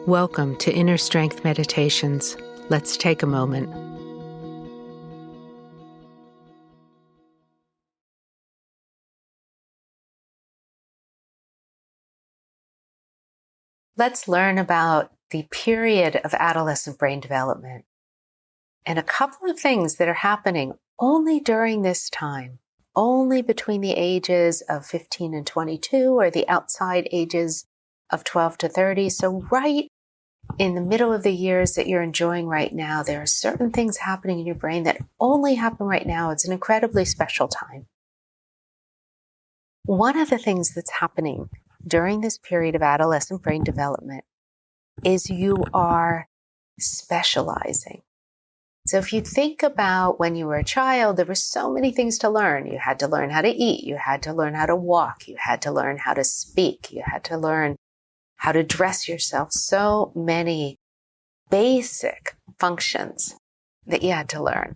Welcome to Inner Strength Meditations. Let's take a moment. Let's learn about the period of adolescent brain development and a couple of things that are happening only during this time, only between the ages of 15 and 22 or the outside ages of 12 to 30. So right in the middle of the years that you're enjoying right now, there are certain things happening in your brain that only happen right now. It's an incredibly special time. One of the things that's happening during this period of adolescent brain development is you are specializing. So if you think about when you were a child, there were so many things to learn. You had to learn how to eat. You had to learn how to walk. You had to learn how to speak. You had to learn how to dress yourself. So many basic functions that you had to learn.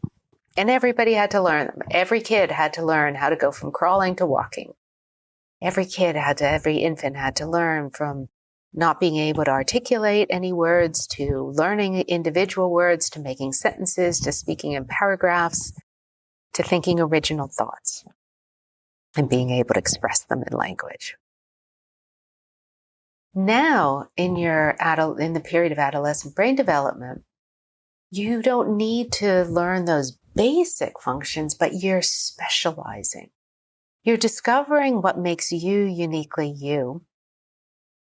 And everybody had to learn them. Every kid had to learn how to go from crawling to walking. Every infant had to learn from not being able to articulate any words to learning individual words to making sentences to speaking in paragraphs to thinking original thoughts and being able to express them in language. Now, in the period of adolescent brain development, you don't need to learn those basic functions, but you're specializing. You're discovering what makes you uniquely you,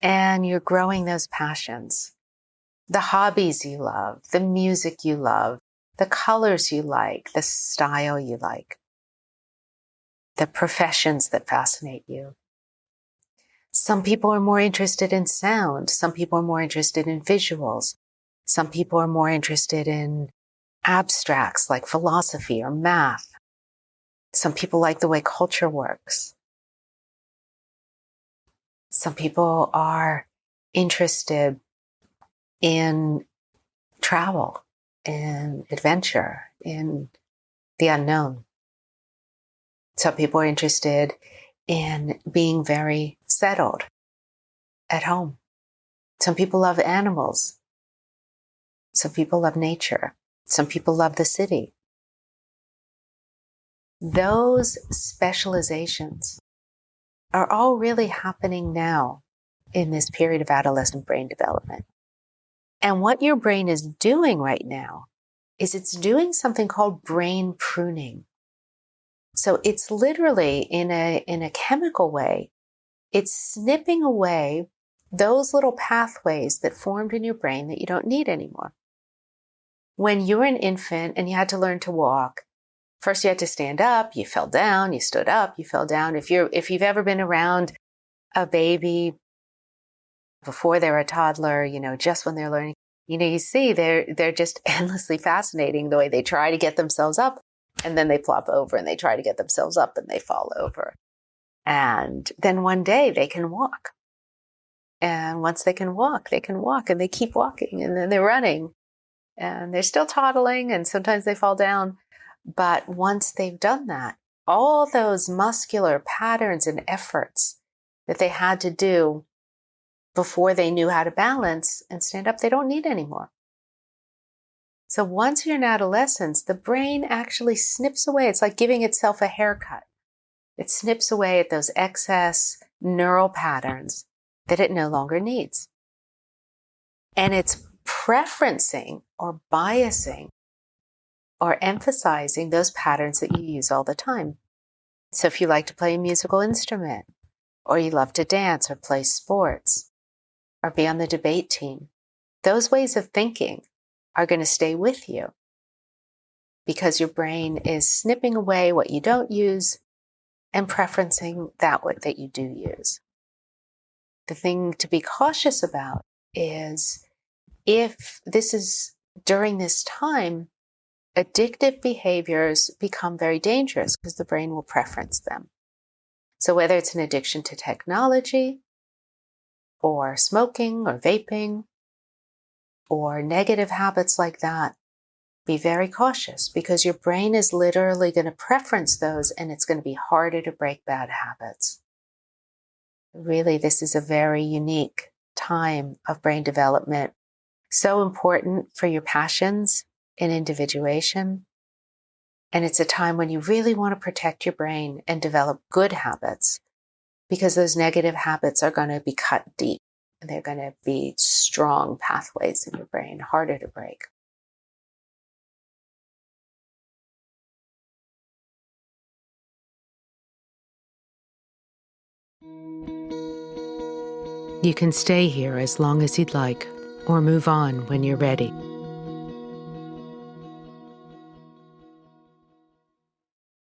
and you're growing those passions. The hobbies you love, the music you love, the colors you like, the style you like, the professions that fascinate you. Some people are more interested in sound. Some people are more interested in visuals. Some people are more interested in abstracts like philosophy or math. Some people like the way culture works. Some people are interested in travel and adventure, in the unknown. Some people are interested in being very settled at home. Some people love animals. Some people love nature. Some people love the city. Those specializations are all really happening now in this period of adolescent brain development. And what your brain is doing right now is it's doing something called brain pruning. So it's literally in a chemical way, it's snipping away those little pathways that formed in your brain that you don't need anymore. When you were an infant and you had to learn to walk, first you had to stand up, you fell down, you stood up, you fell down. If you've ever been around a baby before they're a toddler, just when they're learning, you see they're just endlessly fascinating the way they try to get themselves up and then they flop over and they try to get themselves up and they fall over. And then one day they can walk. And once they can walk and they keep walking and then they're running and they're still toddling and sometimes they fall down. But once they've done that, all those muscular patterns and efforts that they had to do before they knew how to balance and stand up, they don't need anymore. So once you're in adolescence, the brain actually snips away. It's like giving itself a haircut. It snips away at those excess neural patterns that it no longer needs. And it's preferencing or biasing or emphasizing those patterns that you use all the time. So if you like to play a musical instrument, or you love to dance or play sports, or be on the debate team, those ways of thinking are going to stay with you because your brain is snipping away what you don't use and preferencing that you do use. The thing to be cautious about is if this is during this time, addictive behaviors become very dangerous because the brain will preference them. So whether it's an addiction to technology or smoking or vaping or negative habits like that, be very cautious because your brain is literally going to preference those and it's going to be harder to break bad habits. Really, this is a very unique time of brain development, so important for your passions and individuation. And it's a time when you really want to protect your brain and develop good habits, because those negative habits are going to be cut deep. And they're going to be strong pathways in your brain, harder to break. You can stay here as long as you'd like, or move on when you're ready.